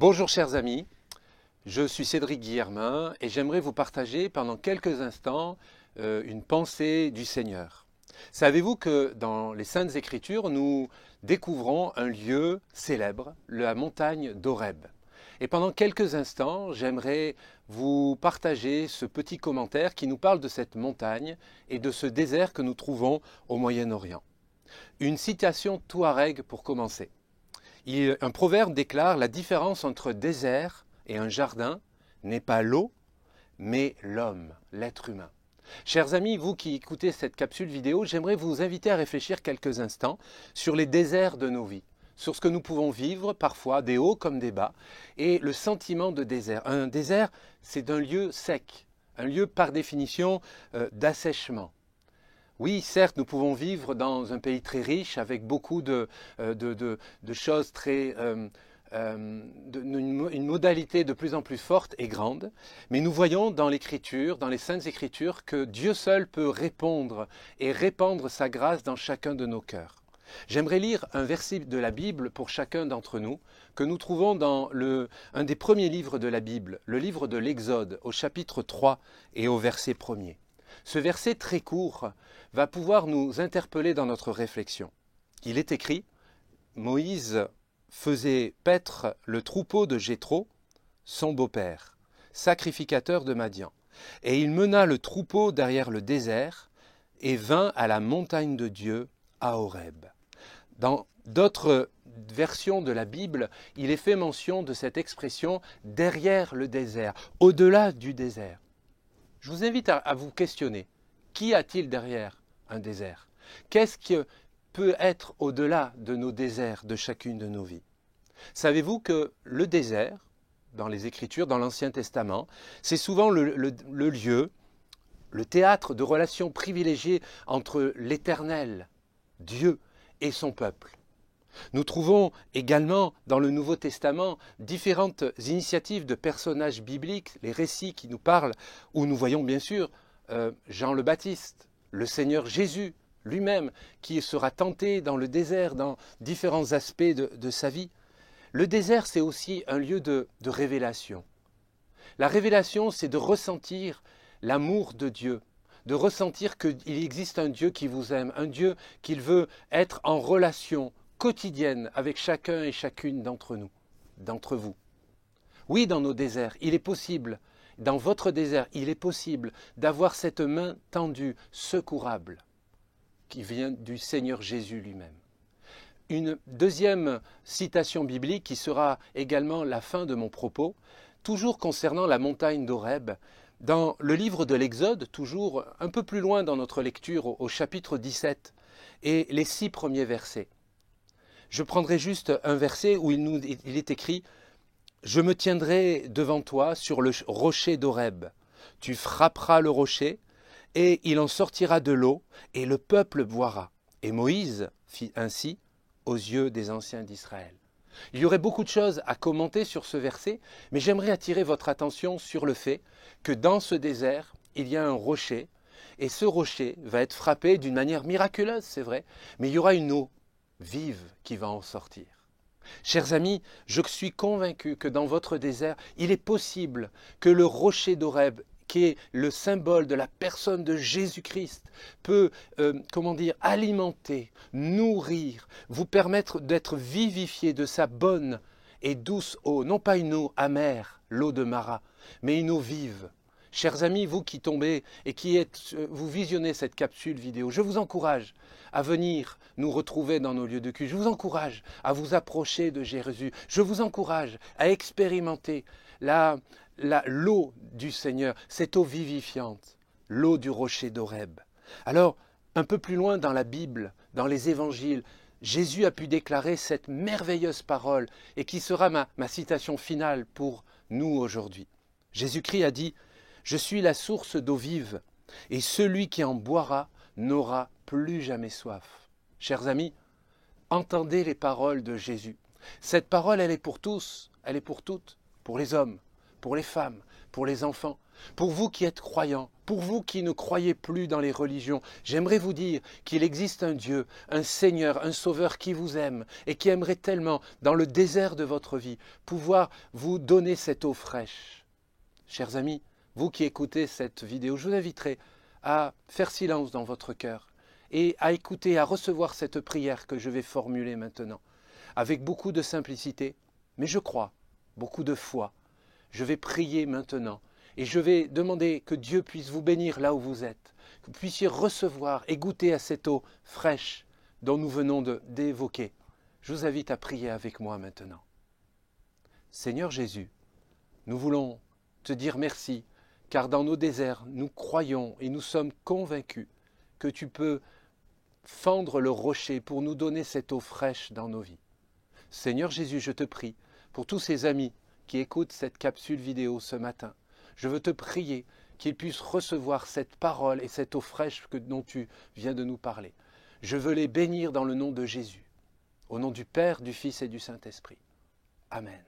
Bonjour chers amis, je suis Cédric Guillermin et j'aimerais vous partager pendant quelques instants une pensée du Seigneur. Savez-vous que dans les Saintes Écritures, nous découvrons un lieu célèbre, la montagne d'Horeb. Et pendant quelques instants, j'aimerais vous partager ce petit commentaire qui nous parle de cette montagne et de ce désert que nous trouvons au Moyen-Orient. Une citation touareg pour commencer. Un proverbe déclare: la différence entre désert et un jardin n'est pas l'eau, mais l'homme, l'être humain. Chers amis, vous qui écoutez cette capsule vidéo, j'aimerais vous inviter à réfléchir quelques instants sur les déserts de nos vies, sur ce que nous pouvons vivre, parfois des hauts comme des bas, et le sentiment de désert. Un désert, c'est un lieu sec, un lieu par définition d'assèchement. Oui, certes, nous pouvons vivre dans un pays très riche avec beaucoup de choses très, une modalité de plus en plus forte et grande, mais nous voyons dans l'Écriture, dans les Saintes Écritures, que Dieu seul peut répondre et répandre sa grâce dans chacun de nos cœurs. J'aimerais lire un verset de la Bible pour chacun d'entre nous, que nous trouvons dans un des premiers livres de la Bible, le livre de l'Exode, au chapitre 3 et au verset 1er. Ce verset très court va pouvoir nous interpeller dans notre réflexion. Il est écrit: Moïse faisait paître le troupeau de Jéthro, son beau-père, sacrificateur de Madian. Et il mena le troupeau derrière le désert et vint à la montagne de Dieu, à Horeb. Dans d'autres versions de la Bible, il est fait mention de cette expression derrière le désert, au-delà du désert. Je vous invite à vous questionner. Qui a-t-il derrière un désert? Qu'est-ce qui peut être au-delà de nos déserts, de chacune de nos vies? Savez-vous que le désert, dans les Écritures, dans l'Ancien Testament, c'est souvent le lieu, le théâtre de relations privilégiées entre l'Éternel, Dieu, et son peuple. Nous trouvons également dans le Nouveau Testament différentes initiatives de personnages bibliques, les récits qui nous parlent, où nous voyons bien sûr Jean le Baptiste, le Seigneur Jésus lui-même, qui sera tenté dans le désert, dans différents aspects de sa vie. Le désert, c'est aussi un lieu de révélation. La révélation, c'est de ressentir l'amour de Dieu, de ressentir qu'il existe un Dieu qui vous aime, un Dieu qui veut être en relation quotidienne avec chacun et chacune d'entre nous, d'entre vous. Oui, dans nos déserts, il est possible, dans votre désert, il est possible d'avoir cette main tendue, secourable, qui vient du Seigneur Jésus lui-même. Une deuxième citation biblique qui sera également la fin de mon propos, toujours concernant la montagne d'Horeb, dans le livre de l'Exode, toujours un peu plus loin dans notre lecture, au chapitre 17, et les 6 premiers versets. Je prendrai juste un verset où il est écrit: « Je me tiendrai devant toi sur le rocher d'Horeb. Tu frapperas le rocher, et il en sortira de l'eau, et le peuple boira. Et Moïse fit ainsi aux yeux des anciens d'Israël. » Il y aurait beaucoup de choses à commenter sur ce verset, mais j'aimerais attirer votre attention sur le fait que dans ce désert, il y a un rocher, et ce rocher va être frappé d'une manière miraculeuse, c'est vrai, mais il y aura une eau vive qui va en sortir. Chers amis, je suis convaincu que dans votre désert, il est possible que le rocher d'Horeb, qui est le symbole de la personne de Jésus-Christ, peut, alimenter, nourrir, vous permettre d'être vivifié de sa bonne et douce eau, non pas une eau amère, l'eau de Mara, mais une eau vive. Chers amis, vous qui tombez et vous visionnez cette capsule vidéo, je vous encourage à venir nous retrouver dans nos lieux de culte. Je vous encourage à vous approcher de Jésus. Je vous encourage à expérimenter l'eau du Seigneur, cette eau vivifiante, l'eau du rocher d'Horeb. Alors, un peu plus loin dans la Bible, dans les évangiles, Jésus a pu déclarer cette merveilleuse parole et qui sera ma citation finale pour nous aujourd'hui. Jésus-Christ a dit: « Je suis la source d'eau vive, et celui qui en boira n'aura plus jamais soif. » Chers amis, entendez les paroles de Jésus. Cette parole, elle est pour tous, elle est pour toutes, pour les hommes, pour les femmes, pour les enfants, pour vous qui êtes croyants, pour vous qui ne croyez plus dans les religions. J'aimerais vous dire qu'il existe un Dieu, un Seigneur, un Sauveur qui vous aime et qui aimerait tellement, dans le désert de votre vie, pouvoir vous donner cette eau fraîche. Chers amis, vous qui écoutez cette vidéo, je vous inviterai à faire silence dans votre cœur et à écouter, à recevoir cette prière que je vais formuler maintenant, avec beaucoup de simplicité, mais je crois, beaucoup de foi. Je vais prier maintenant et je vais demander que Dieu puisse vous bénir là où vous êtes, que vous puissiez recevoir et goûter à cette eau fraîche dont nous venons d'évoquer. Je vous invite à prier avec moi maintenant. Seigneur Jésus, nous voulons te dire merci, car dans nos déserts, nous croyons et nous sommes convaincus que tu peux fendre le rocher pour nous donner cette eau fraîche dans nos vies. Seigneur Jésus, je te prie pour tous ces amis qui écoutent cette capsule vidéo ce matin. Je veux te prier qu'ils puissent recevoir cette parole et cette eau fraîche dont tu viens de nous parler. Je veux les bénir dans le nom de Jésus, au nom du Père, du Fils et du Saint-Esprit. Amen.